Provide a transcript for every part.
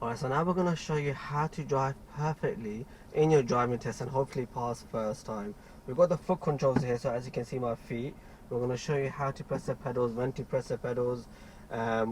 Alright, so now we're going to show you how to drive perfectly in your driving test and hopefully pass first time. We've got the foot controls here, so as you can see my feet. We're going to show you how to press the pedals, when to press the pedals,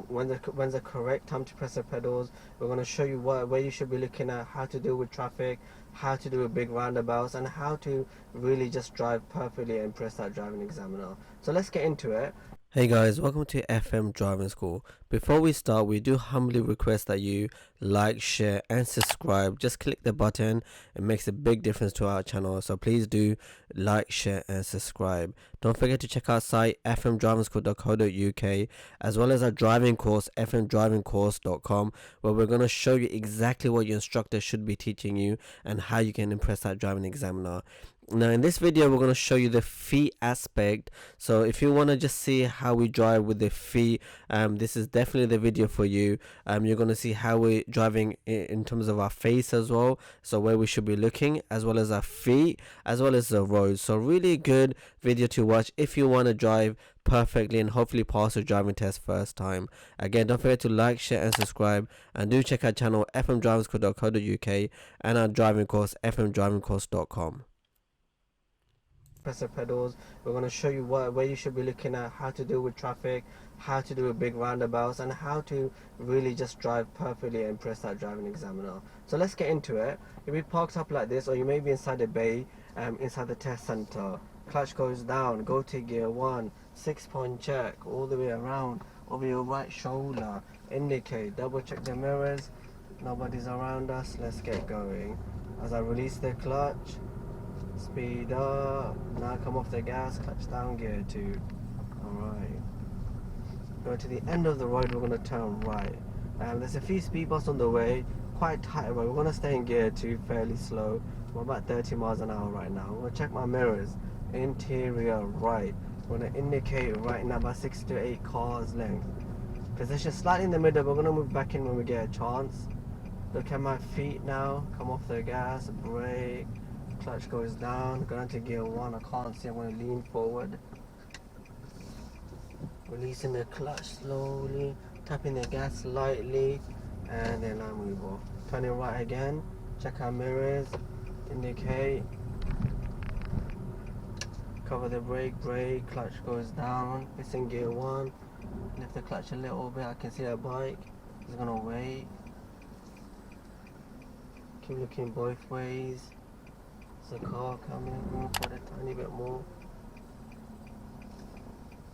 when's the correct time to press the pedals. We're going to show you where you should be looking at, how to deal with traffic, how to do a big roundabouts, and how to really just drive perfectly and impress that driving examiner. So let's get into it. Hey guys, welcome to FM Driving School. Before we start, we do humbly request that you like, share and subscribe. Just click the button. It makes a big difference to our channel. So please do like, share and subscribe. Don't forget to check our site fmdrivingschool.co.uk, as well as our driving course fmdrivingcourse.com, where we're going to show you exactly what your instructor should be teaching you and how you can impress that driving examiner. Now in this video we're going to show you the feet aspect. So if you want to just see how we drive with the feet, this is definitely the video for you. You're going to see how we're driving in terms of our face as well, so where we should be looking, as well as our feet, as well as the road. So really good video to watch if you want to drive perfectly and hopefully pass your driving test first time. Again, don't forget to like, share and subscribe, and do check our channel fmdrivingschool.co.uk and our driving course fmdrivingcourse.com. Press the pedals. We're going to show you where you should be looking at, how to deal with traffic, how to do a big roundabouts, and how to really just drive perfectly and impress that driving examiner. So let's get into it. You'll be parked up like this, or you may be inside a bay, inside the test center. Clutch goes down, go to gear 1, 6-point check, all the way around, over your right shoulder, indicate, double check the mirrors, nobody's around us, let's get going. As I release the clutch, speed up, now come off the gas, clutch down, gear 2. Alright. Going to the end of the road, we're going to turn right. There's a few speed bumps on the way, quite tight road. We're going to stay in gear 2, fairly slow. We're about 30 miles an hour right now. I'm going to check my mirrors. Interior right. We're going to indicate right now about 6 to 8 cars length. Position slightly in the middle, we're going to move back in when we get a chance. Look at my feet now, come off the gas, brake. Clutch goes down, going to gear 1, I can't see, I'm going to lean forward. Releasing the clutch slowly, tapping the gas lightly, and then I move off. Turning right again, check our mirrors, indicate. Cover the brake, clutch goes down, it's in gear 1. Lift the clutch a little bit, I can see a bike, it's going to wait. Keep looking both ways. There's a car coming, I'm going to put a tiny bit more.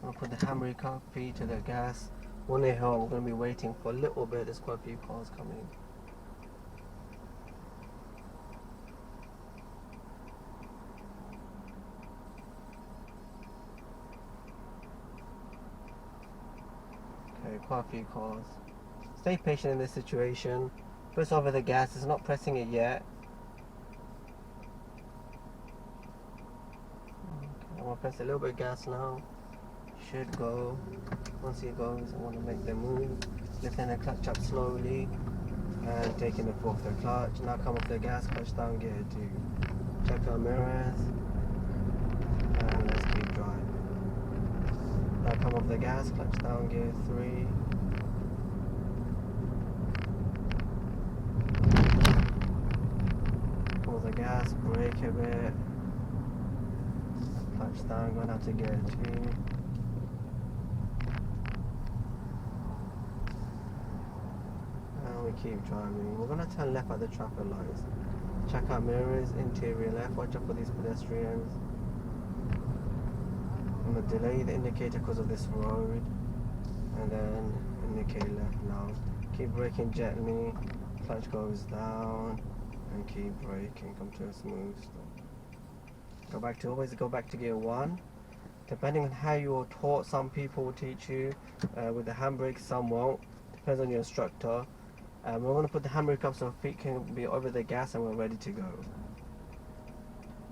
I'm going to put the handbrake up, feet to the gas. On the hill, I'm going to be waiting for a little bit, there's quite a few cars coming. Okay, quite a few cars. Stay patient in this situation. Press over the gas, it's not pressing it yet. I'm going to press a little bit of gas now. Should go. Once it goes, I want to make the move. Lifting the clutch up slowly and taking the foot off the clutch. Now come off the gas, clutch down, gear 2. Check our mirrors and let's keep driving. Now come off the gas, clutch down, gear 3. Pull the gas, brake a bit. Clutch down, going out to gear 2. And we keep driving. We're going to turn left at the traffic lights. Check out mirrors, interior left, watch out for these pedestrians. I'm going to delay the indicator because of this road. And then indicate left now. Keep braking gently, clutch goes down, and keep braking, come to a smooth stop. Always go back to gear 1. Depending on how you are taught, some people will teach you with the handbrake, some won't. Depends on your instructor. We're going to put the handbrake up so our feet can be over the gas and we're ready to go.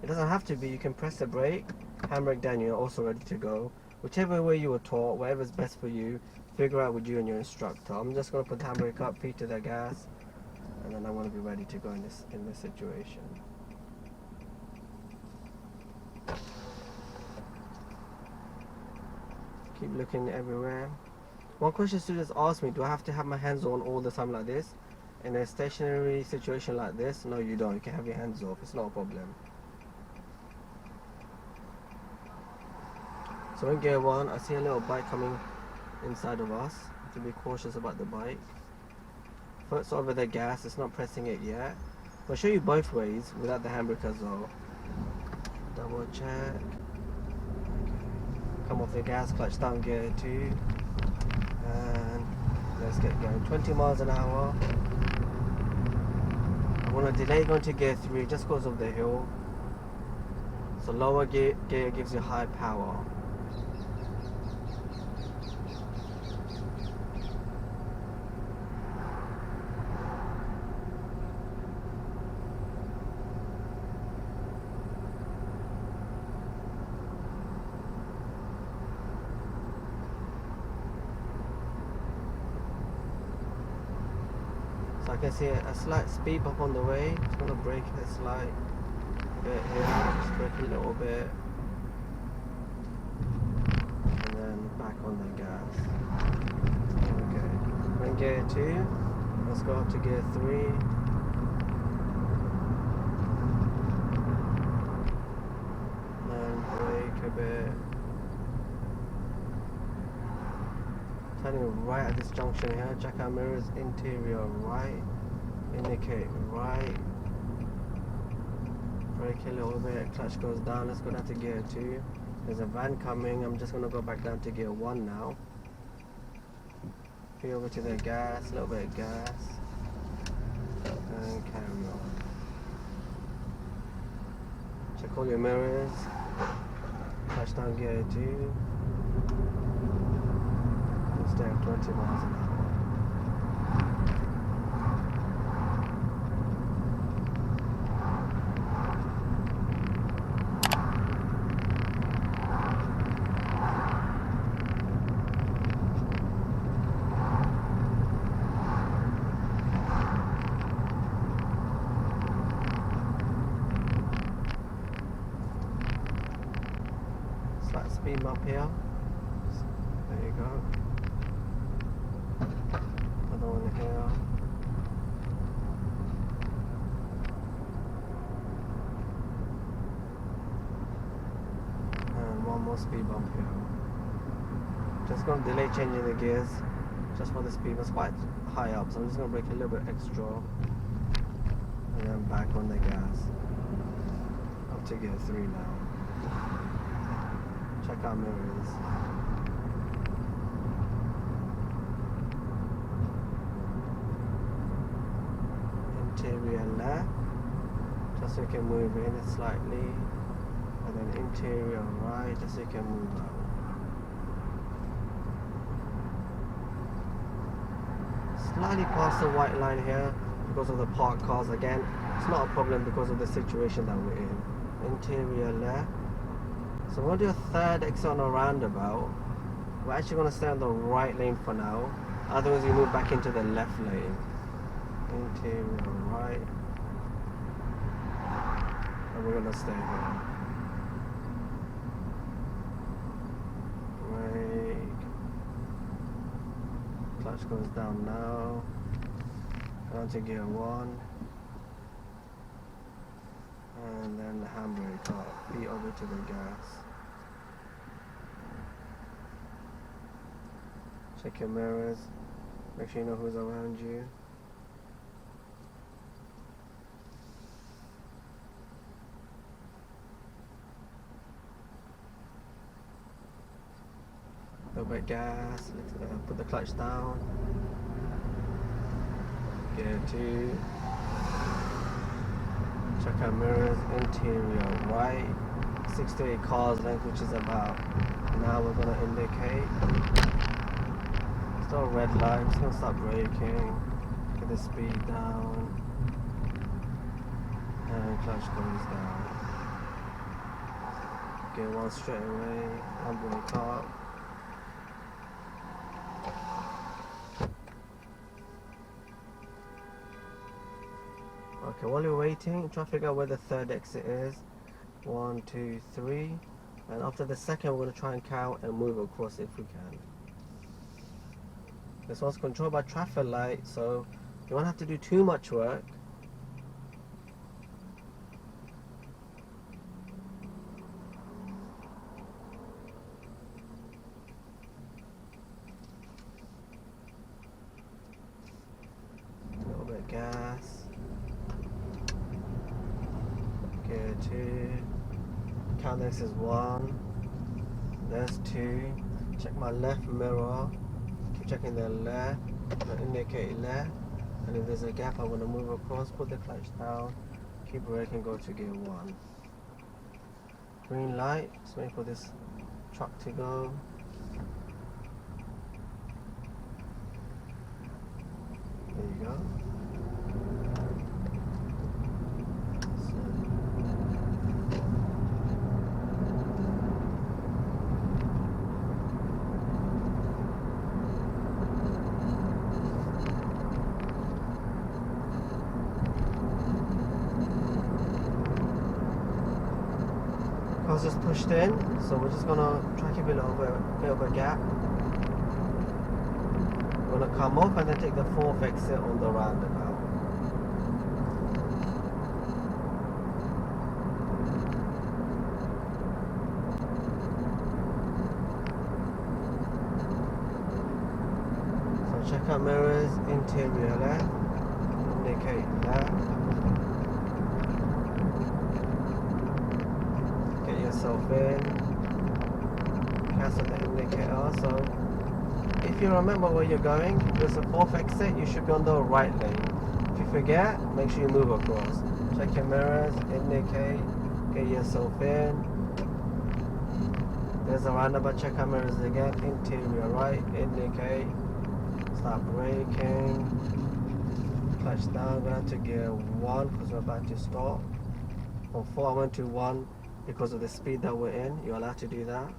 It doesn't have to be, you can press the brake, handbrake down, you're also ready to go. Whichever way you were taught, whatever's best for you, figure out with you and your instructor. I'm just going to put the handbrake up, feet to the gas, and then I'm going to be ready to go in this situation. Keep looking everywhere. One question students ask me, do I have to have my hands on all the time like this? In a stationary situation like this, no you don't. You can have your hands off. It's not a problem. So in gear 1, I see a little bike coming inside of us. To be cautious about the bike. Foot's over the gas, it's not pressing it yet. I'll show you both ways without the handbrake as well. Double check. Come off the gas, clutch down gear 2. And let's get going. 20 miles an hour. I want to delay going to gear 3 just because of the hill. So lower gear gives you high power. So I can see a slight speed bump on the way. Just going to brake a slight bit here, just brake a little bit. And then back on the gas. Okay. We're in gear 2. Let's go up to gear 3. And brake a bit. Turning right at this junction here, check our mirrors, interior right, indicate right, brake a little bit, clutch goes down, let's go down to gear 2. There's a van coming, I'm just going to go back down to gear 1 now. Be over to the gas, a little bit of gas, and carry on. Check all your mirrors, clutch down gear 2. Stay at 20 miles an hour. Slight speed bump here. There you go. One here. And one more speed bump here. Just going to delay changing the gears just for the speed. It's quite high up, so I'm just going to brake a little bit extra and then back on the gas. Up to gear 3 now. Check our mirrors. Interior left, just so you can move in it slightly, and then interior right, just so you can move out. Slightly past the white line here because of the parked cars. Again, it's not a problem because of the situation that we're in. Interior left. So we're going to do a third exit on a roundabout. We're actually going to stay on the right lane for now, otherwise we move back into the left lane. Interior right, and we're gonna stay here. Brake, clutch goes down now, down to gear 1, and then the handbrake up, feet over to the gas. Check your mirrors, make sure you know who's around you. A little bit of gas, put the clutch down, gear 2, check our mirrors, interior right, 6 to 8 cars length, which is about, now we're going to indicate, still red light, I'm just going to start braking, get the speed down, and clutch goes down, gear 1 straight away, handbrake up. Okay, while you're waiting, try to figure out where the third exit is. 1, 2, 3. And after the second, we're going to try and count and move across if we can. This one's controlled by traffic light, so You won't have to do too much work. A little bit of gas. Gear 2. Count this as 1. There's 2. Check my left mirror. Keep checking the left. Indicate left. And if there's a gap, I want to move across. Put the clutch down. Keep braking. Go to gear 1. Green light. Just wait for this truck to go. There you go. Car's just pushed in, so we're just gonna try to keep a little bit of a gap. We're gonna come off and then take the 4th exit on the roundabout. So check out mirrors, interior left, indicate left. Yourself in, cancel the indicator. So if you remember where you're going, there's a 4th exit, you should be on the right lane. If you forget, make sure you move across. Check your mirrors, indicate, get yourself in. There's a roundabout, check our mirrors again, interior right, indicate, start braking, clutch down, go down to gear 1 because we're about to stop. From 4 I went to 1 because of the speed that we're in. You're allowed to do that.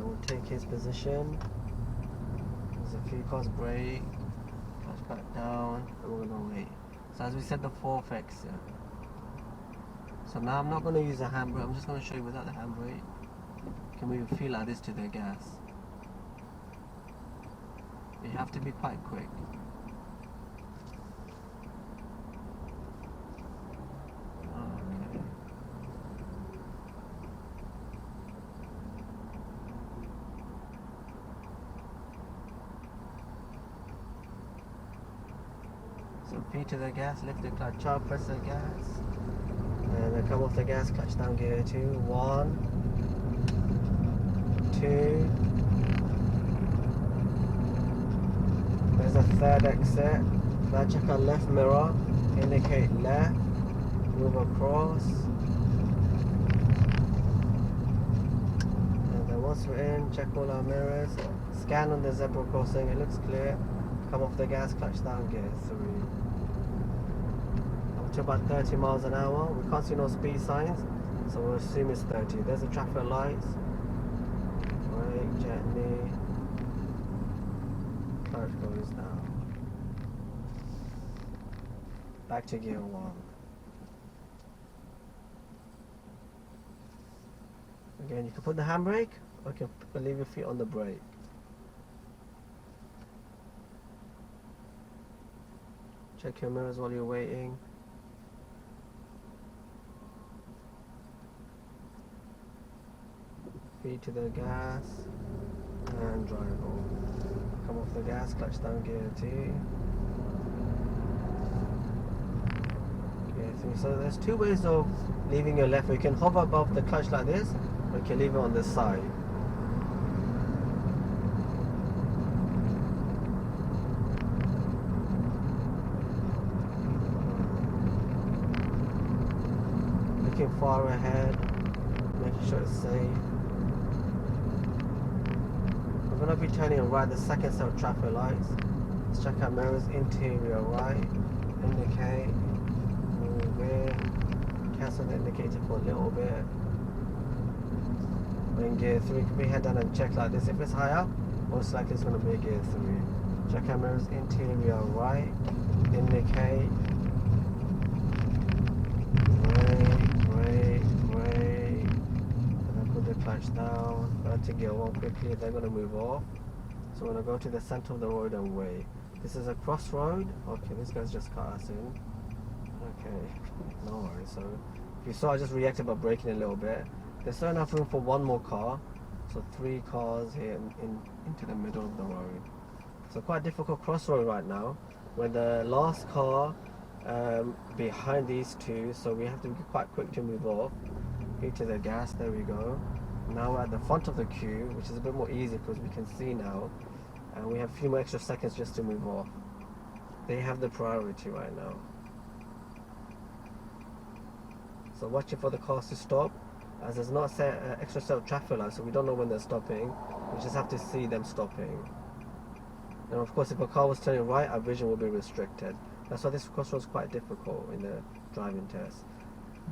We'll take his position. There's a few cars, brake, clutch back down, and we're gonna wait. So as we said, the 4th exit. So now I'm not gonna use the handbrake, I'm just gonna show you without the handbrake. You can move your feet like this to the gas. You have to be quite quick. So feet to the gas, lift the clutch up, press the gas, and then come off the gas, clutch down gear 2, 1, 2, there's a 3rd exit. Now check our left mirror, indicate left, move across, and then once we're in, check all our mirrors, scan on the zebra crossing, it looks clear, come off the gas, clutch down gear 3. To about 30 miles an hour. We can't see no speed signs, so we'll assume it's 30. There's the traffic lights. Brake gently. Clutch goes down. Back to gear 1. Again, you can put the handbrake, or you can leave your feet on the brake. Check your mirrors while you're waiting. Feet to the gas and drive on. Come off the gas, clutch down gear 2. Gear 3. So there's 2 ways of leaving your left. You can hover above the clutch like this, or you can leave it on this side. Looking far ahead, making sure it's safe. We're going to be turning right the second set of traffic lights. Let's check our mirrors, interior right, indicate, move in, cancel the indicator for a little bit. We're in gear 3, can we head down and check like this? If it's higher, most likely it's going to be gear 3. Check our mirrors, interior right, indicate, brake, and then put the clutch down. To gear 1 quickly, they're going to move off. So we're going to go to the center of the road and wait. This is a crossroad. Okay, this guy's just cut us in. Okay, no worries. So if you saw, I just reacted by braking a little bit. There's still enough room for one more car. So 3 cars here into the middle of the road. So quite a difficult crossroad right now. When the last car behind these two, so we have to be quite quick to move off. Get to the gas, there we go. Now we're at the front of the queue, which is a bit more easy because we can see now. And we have a few more extra seconds just to move off. They have the priority right now. So watching for the cars to stop, as there's not extra set of traffic lights, so we don't know when they're stopping. We just have to see them stopping. And of course, if a car was turning right, our vision will be restricted. That's why this crossroad is quite difficult in the driving test.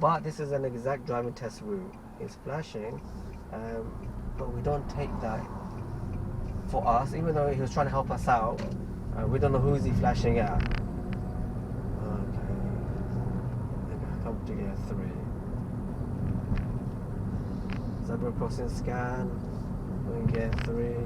But this is an exact driving test route. It's flashing, but we don't take that for us, even though he was trying to help us out. We don't know who is he flashing at. Okay, come to gear 3. Zebra crossing scan. We're in gear 3.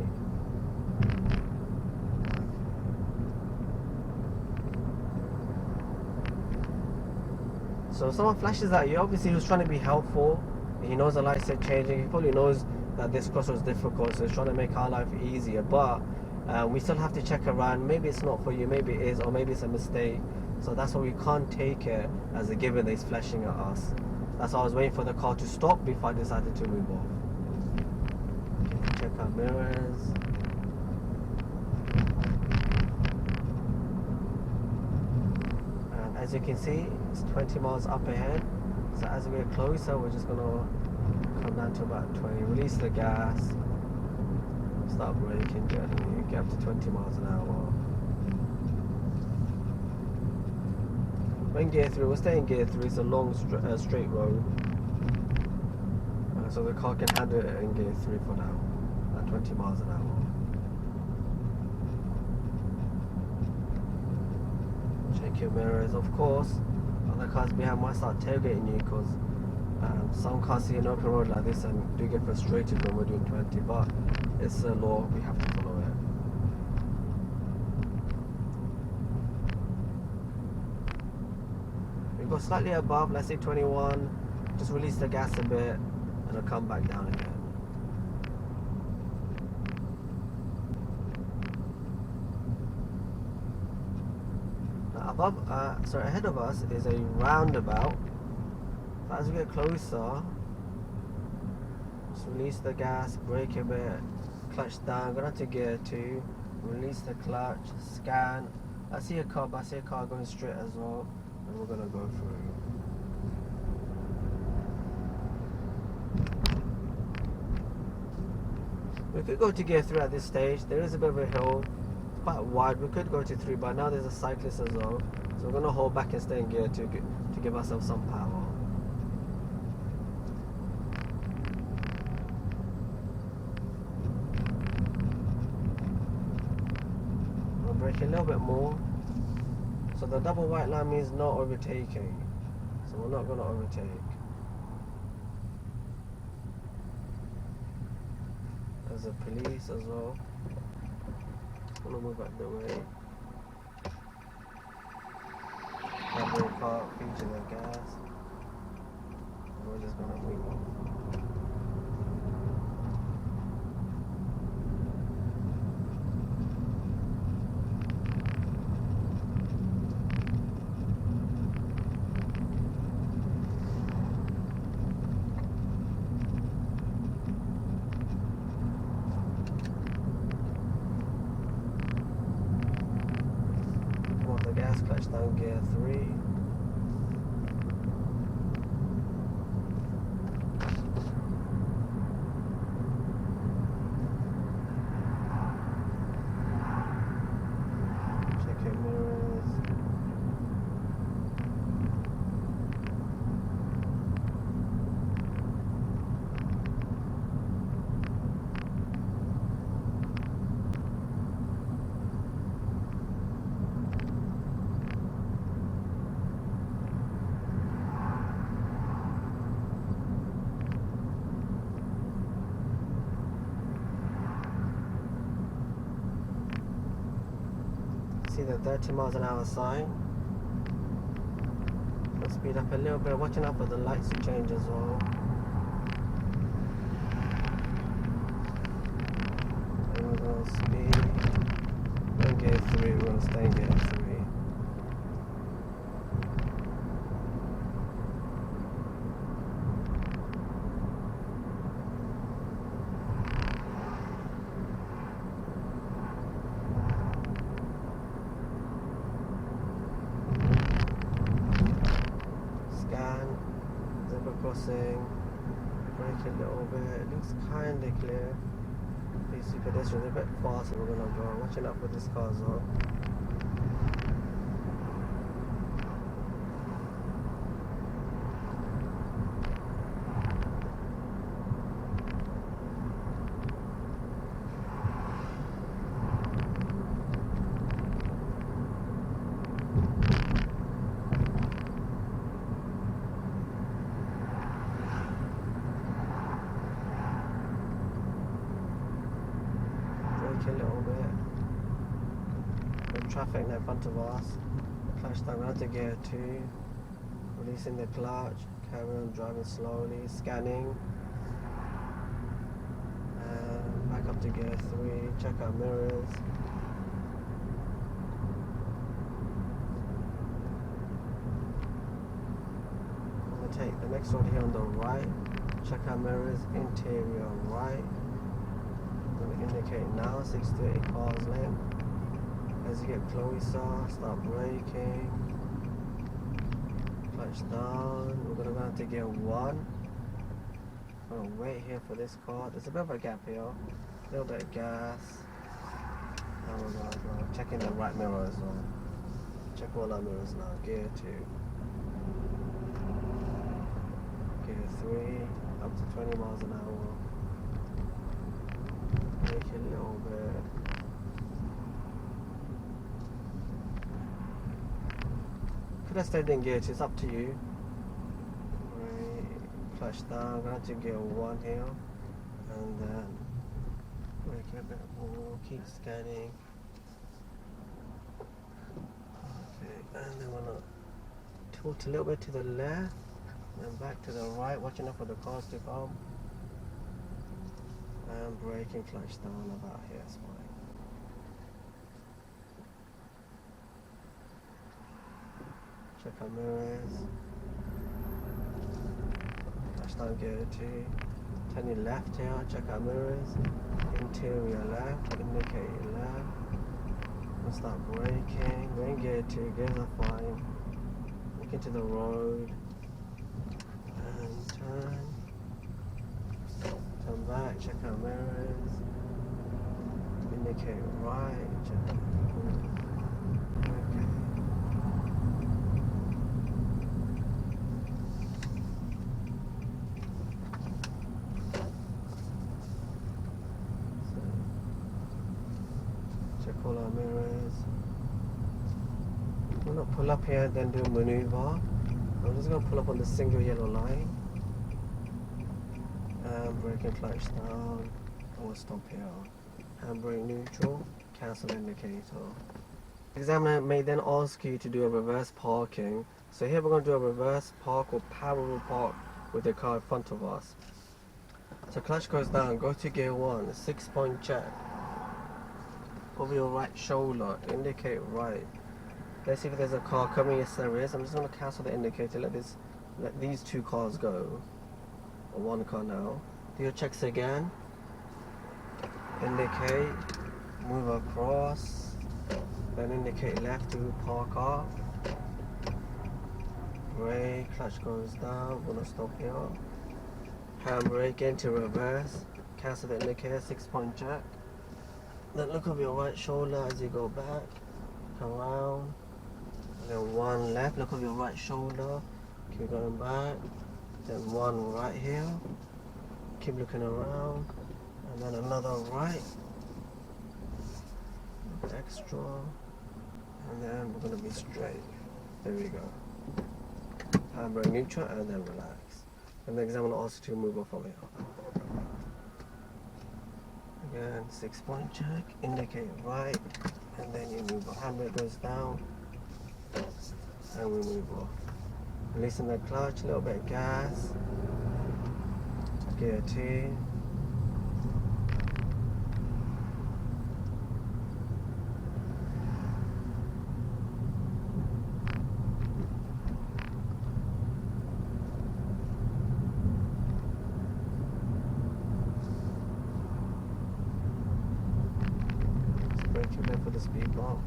So someone flashes at you, obviously he was trying to be helpful. He knows the lights are changing. He probably knows that this crossroad is difficult, so he's trying to make our life easier. But we still have to check around. Maybe it's not for you, maybe it is, or maybe it's a mistake. So that's why we can't take it as a given that he's flashing at us. That's why I was waiting for the car to stop before I decided to move off. Check our mirrors. And as you can see, it's 20 miles up ahead. So as we get closer, we're just gonna come down to about 20. Release the gas. Start braking gently. Get up to 20 miles an hour. We're in gear 3. We'll stay in gear 3. It's a long straight road. So the car can handle it in gear 3 for now. At 20 miles an hour. Check your mirrors, of course. Other cars behind might start tailgating you because some cars see an open road like this and do get frustrated when we're doing 20, but it's a law, we have to follow it. We go slightly above, let's say 21, just release the gas a bit and it'll come back down again. Ahead of us is a roundabout. As we get closer, just release the gas, brake a bit, clutch down, go down to gear 2, release the clutch, scan. I see a car going straight as well, and we're gonna go through. We could go to gear 3 at this stage. There is a bit of a hill. Quite wide. We could go to 3, but now there's a cyclist as well, so we're going to hold back and stay in gear 2 to give ourselves some power. We'll brake a little bit more. So the double white line means not overtaking, so we're not going to overtake. There's a police as well. I'm gonna move out the way. Battery car, feature the gas. And we're just gonna move on. Clutch down gear 3. Check your mirrors. the 30 miles an hour sign. Let's speed up a little bit, watching out for the lights to change as well. And we're going to speed. In gear 3, we're going to stay in gear 3. Crossing, brake a little bit, it looks kinda clear. These pedestrians are a bit faster, we're gonna go, watching out for this car as well. A little bit. Good traffic in front of us. Clutch down, we're to gear 2. Releasing the clutch. Carry on driving slowly. Scanning. Back up to gear 3. Check our mirrors. I'm going to take the next road here on the right. Check our mirrors. Interior right. Indicate now, 6 to 8 cars length. As you get closer, start braking. Clutch down. We're going to go into gear 1. I'm going to wait here for this car. There's a bit of a gap here. A little bit of gas. And we're going to go checking the right mirror as well. Check all our mirrors now. Gear 2. Gear 3. Up to 20 miles an hour. Brake a little bit. Could have stayed in gear 2, it's up to you. Right. Clutch down, going to gear 1 here. And then brake a bit more, keep scanning. Okay, and then we're going to tilt a little bit to the left. And back to the right, watching out for the cars to come. And brake and clutch down about here, it's fine. Check our mirrors. Clutch down gear 2. Turn your left here, check our mirrors. Interior left, indicate left. We'll start braking. We're in gear 2, gears are fine. Look into the road. And turn. Turn back, check our mirrors, indicate right, check our mirrors. Okay. So, check all our mirrors. We're not pull up here then do a maneuver. I'm just going to pull up on the single yellow line. Handbrake and clutch down, and we'll stop here. Handbrake neutral, cancel indicator. The examiner may then ask you to do a reverse parking. So here we're going to do a reverse park or parallel park with the car in front of us. So clutch goes down, go to gear 1, 6-point check. Over your right shoulder, indicate right. Let's see if there's a car coming, yes there is. I'm just going to cancel the indicator, let these 2 cars go. 1 car now. Do your checks again. Indicate, move across, then indicate left to park up. Brake, clutch goes down, gonna stop here. Handbrake into reverse, cancel the indicator, 6-point check. Then look over your right shoulder as you go back, come around. And then 1 left, look over your right shoulder, keep going back. Then 1 right here, keep looking around, and then another right, extra, and then we're going to be straight. There we go. Handbrake neutral, and then relax. And the examiner asks you to move off from here. Again, 6-point check, indicate right, and then you move off. Handbrake goes down, and we move off. Releasing the clutch, a little bit of gas, gear T. Brake your left for the speed bump.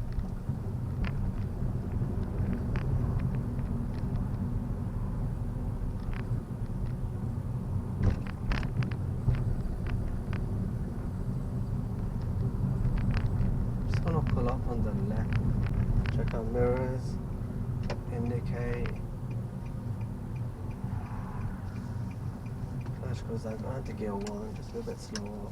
Just gonna pull up on the left. Check out mirrors, indicate. Clutch goes down. I have to gear 1, just a little bit slower.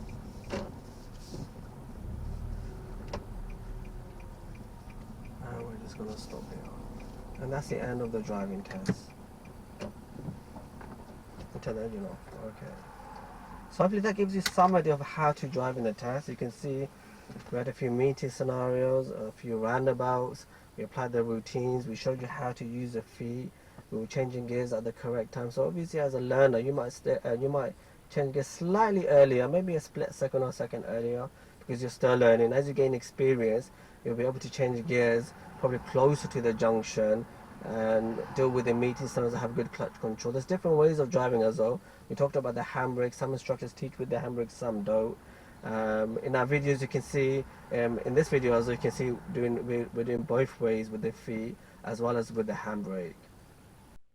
And we're just gonna stop here. And that's the end of the driving test. Turn the engine off. Okay. So hopefully that gives you some idea of how to drive in the test. You can see we had a few meeting scenarios, a few roundabouts. We applied the routines. We showed you how to use the feet. We were changing gears at the correct time. So obviously, as a learner, you might change gears slightly earlier, maybe a split second or second earlier, because you're still learning. As you gain experience, you'll be able to change gears probably closer to the junction and deal with the meeting scenarios that have good clutch control. There's different ways of driving as well. We talked about the handbrake. Some instructors teach with the handbrake, some don't. In our videos, you can see, in this video also, you can see we're doing both ways with the feet as well as with the handbrake.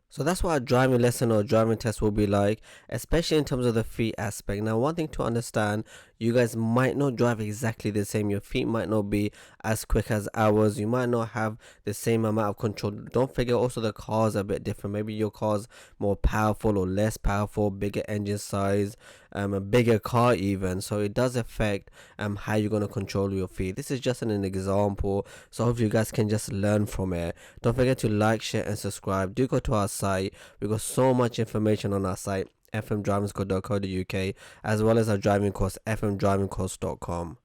So that's what a driving lesson or driving test will be like, especially in terms of the feet aspect. Now, one thing to understand, you guys might not drive exactly the same. Your feet might not be as quick as ours. You might not have the same amount of control. Don't forget also the cars are a bit different. Maybe your car's more powerful or less powerful, bigger engine size, a bigger car even. So it does affect how you're going to control your feet. This is just an example. So hopefully you guys can just learn from it. Don't forget to like, share and subscribe. Do go to our site. We got so much information on our site, fmdrivingschool.co.uk, as well as our driving course, fmdrivingcourse.com.